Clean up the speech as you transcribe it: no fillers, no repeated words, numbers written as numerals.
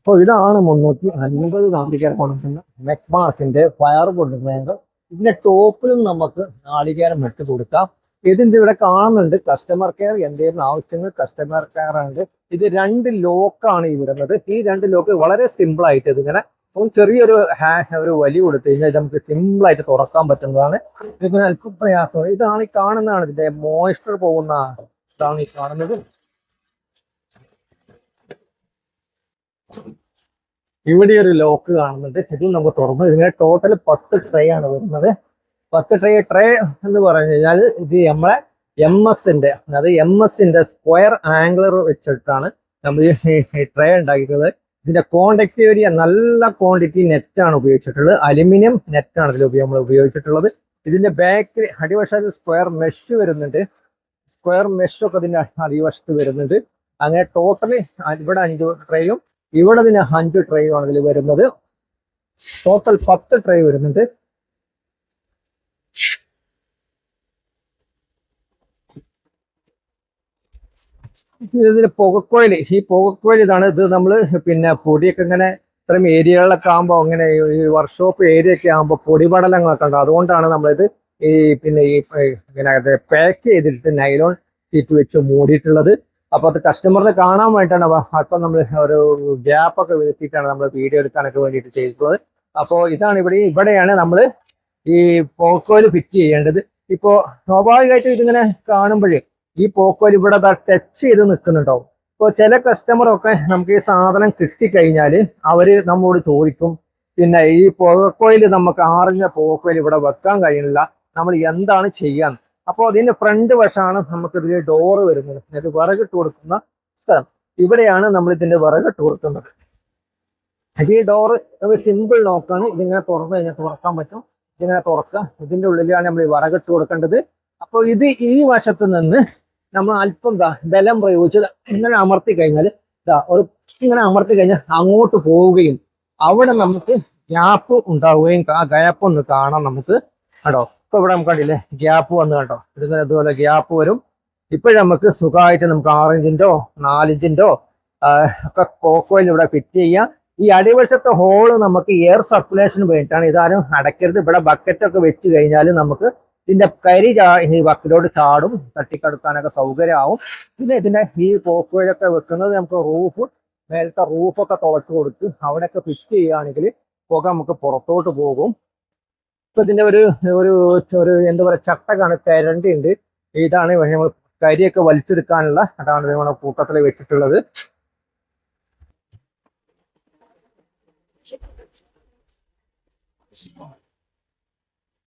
അപ്പോൾ ഇതാണ് 350 നാളികേരം കൊണ്ടുവന്ന മെക്മാർക്കിന്റെ ഫയർ വുഡ് ഗ്രൈൻഡർ. ഇതിന്റെ ടോപ്പിലും നമുക്ക് നാളികേരം ഇട്ട് കൊടുക്കാം. ഇതിന്റെ ഇവിടെ കാണുന്നുണ്ട് കസ്റ്റമർ കെയർ, എന്തെങ്കിലും ആവശ്യങ്ങൾ കസ്റ്റമർ കെയർ ആണ്. ഇത് 2 ലോക്കാണ് ഈ വരുന്നത്. ഈ 2 ലോക്ക് വളരെ സിമ്പിൾ ആയിട്ട് ഇതിങ്ങനെ ചെറിയൊരു ഒരു വലി കൊടുത്തു കഴിഞ്ഞാൽ നമുക്ക് സിമ്പിൾ ആയിട്ട് തുറക്കാൻ പറ്റുന്നതാണ്. ഇതിന് അല്പം പ്രയാസമാണ്. ഇതാണ് ഈ കാണുന്നതാണ് ഇതിന്റെ മോയ്സ്ചർ പോകുന്ന ഇതാണ് ഈ കാണുന്നത്. ഇവിടെ ഒരു ലോക്ക് കാണുന്നുണ്ട്. ഇത് നമുക്ക് തുറന്ന് ഇതിങ്ങനെ ടോട്ടൽ 10 ട്രേ ആണ് വരുന്നത്. 10 ട്രേ എന്ന് പറഞ്ഞു കഴിഞ്ഞാൽ ഇത് നമ്മളെ MS-ന്റെ, അതായത് MS-ന്റെ സ്ക്വയർ ആംഗിളർ വെച്ചിട്ടാണ് നമ്മൾ ഈ ട്രേ ഉണ്ടാക്കിയിട്ടുള്ളത്. ഇതിന്റെ കോണ്ടാക്ട് ഏരിയ നല്ല ക്വാണ്ടിറ്റി നെറ്റാണ് ഉപയോഗിച്ചിട്ടുള്ളത്. അലുമിനിയം നെറ്റാണ് ഇതിൽ നമ്മൾ ഉപയോഗിച്ചിട്ടുള്ളത്. ഇതിന്റെ ബാക്കിൽ അടിവശത്ത് സ്ക്വയർ മെഷ് വരുന്നുണ്ട്. സ്ക്വയർ മെഷ് ഒക്കെ ഇതിന്റെ അടിവശത്ത് വരുന്നുണ്ട്. അങ്ങനെ ടോട്ടലി ഇവിടെ 5 ട്രേയും ഇവിടെ ഇതിന് 5 ട്രേയും ആണ് ഇതിൽ വരുന്നത്. ടോട്ടൽ 10 ട്രേ വരുന്നുണ്ട്. ഇതിന് പുകക്കോയിൽ, ഈ പുകക്കോയിൽ ഇതാണ്. ഇത് നമ്മൾ പിന്നെ പൊടിയൊക്കെ ഇങ്ങനെ ഇത്രയും ഏരിയകളിലൊക്കെ ആകുമ്പോൾ അങ്ങനെ ഈ വർക്ക്ഷോപ്പ് ഏരിയ ഒക്കെ ആകുമ്പോൾ പൊടിപടലങ്ങളൊക്കെ ഉണ്ട്. അതുകൊണ്ടാണ് നമ്മളിത് ഈ പിന്നെ ഈ ഇങ്ങനെ പാക്ക് ചെയ്തിട്ട് നൈലോൺ ഷീറ്റ് വെച്ച് മൂടിയിട്ടുള്ളത്. അപ്പോൾ അത് കസ്റ്റമറിന് കാണാൻ വേണ്ടിയിട്ടാണ്. അപ്പം നമ്മൾ ഒരു ഗ്യാപ്പൊക്കെ വരുത്തിയിട്ടാണ് നമ്മൾ വീഡിയോ എടുക്കാനൊക്കെ വേണ്ടിയിട്ട് ചെയ്തിട്ടുള്ളത്. അപ്പോൾ ഇതാണ് ഇവിടെയാണ് നമ്മൾ ഈ പോക്കോയിൽ ഫിറ്റ് ചെയ്യേണ്ടത്. ഇപ്പോൾ സ്വാഭാവികമായിട്ടും ഇതിങ്ങനെ കാണുമ്പോഴേ ഈ പോക്കോയിൽ ഇവിടെ ടച്ച് ചെയ്ത് നിൽക്കുന്നുണ്ടാവും. ഇപ്പോൾ ചില കസ്റ്റമറൊക്കെ നമുക്ക് ഈ സാധനം കിട്ടിക്കഴിഞ്ഞാൽ അവർ നമ്മോട് ചോദിക്കും, പിന്നെ ഈ പോക്കോയിൽ നമുക്ക് ആറിഞ്ഞ പോക്കോയിൽ ഇവിടെ വെക്കാൻ കഴിയുന്നില്ല, നമ്മൾ എന്താണ് ചെയ്യാൻ. അപ്പോൾ അതിന്റെ ഫ്രണ്ട് വശമാണ് നമുക്ക് ഇതിൽ ഡോറ് വരുന്നത്. അതായത് വിറകിട്ട് കൊടുക്കുന്ന സ്ഥലം ഇവിടെയാണ് നമ്മൾ ഇതിന്റെ വിറകിട്ട് കൊടുക്കുന്നത്. ഈ ഡോറ് നമ്മൾ സിമ്പിൾ ലോക്കാണ്. ഇതിങ്ങനെ തുറന്നു കഴിഞ്ഞാൽ തുറക്കാൻ പറ്റും. ഇതിങ്ങനെ തുറക്കുക. ഇതിന്റെ ഉള്ളിലാണ് നമ്മൾ ഈ വിറകിട്ട് കൊടുക്കേണ്ടത്. അപ്പോൾ ഇത് ഈ വശത്ത് നിന്ന് നമ്മൾ അല്പം ബലം പ്രയോഗിച്ച് ഇങ്ങനെ അമർത്തി കഴിഞ്ഞാൽ ഇങ്ങനെ അമർത്തി കഴിഞ്ഞാൽ അങ്ങോട്ട് പോവുകയും അവിടെ നമുക്ക് ഗ്യാപ്പ് ഉണ്ടാവുകയും ആ ഗ്യാപ്പ് ഒന്ന് കാണാം നമുക്ക്. കേട്ടോ, ഇപ്പൊ ഇവിടെ നമുക്ക് കണ്ടില്ലേ ഗ്യാപ്പ് വന്ന് കേട്ടോ. ഇതിങ്ങനെ ഇതുപോലെ ഗ്യാപ്പ് വരും. ഇപ്പോഴും നമുക്ക് സുഖമായിട്ട് നമുക്ക് 6 ഇഞ്ചിൻ്റെയോ 4 ഇഞ്ചിൻ്റെയോ ഒക്കെ പോക്കോയിൽ ഇവിടെ ഫിറ്റ് ചെയ്യാം. ഈ അടിവശത്തെ ഹോള് നമുക്ക് എയർ സർക്കുലേഷന് വേണ്ടിയിട്ടാണ്. ഇതാരും അടയ്ക്കരുത്. ഇവിടെ ബക്കറ്റൊക്കെ വെച്ച് കഴിഞ്ഞാൽ നമുക്ക് ഇതിന്റെ കരി ഈ ബക്കറ്റിലോട്ട് ചാടും, തട്ടിക്കെടുക്കാനൊക്കെ സൗകര്യമാവും. പിന്നെ ഇതിന്റെ ഈ പോക്കോയിലൊക്കെ വെക്കുന്നത് നമുക്ക് മേലത്തെ റൂഫൊക്കെ തുളച്ചു കൊടുത്ത് അവിടെയൊക്കെ ഫിറ്റ് ചെയ്യുകയാണെങ്കിൽ പുക നമുക്ക് പുറത്തോട്ട് പോകും. ഇപ്പൊ ഇതിന്റെ ഒരു എന്താ പറയുക ചട്ടകാണ്, കരണ്ടി ഉണ്ട്. ഇതാണ് നമ്മൾ കരിയൊക്കെ വലിച്ചെടുക്കാനുള്ള, അതാണ് നമ്മുടെ കൂട്ടത്തിൽ വെച്ചിട്ടുള്ളത്.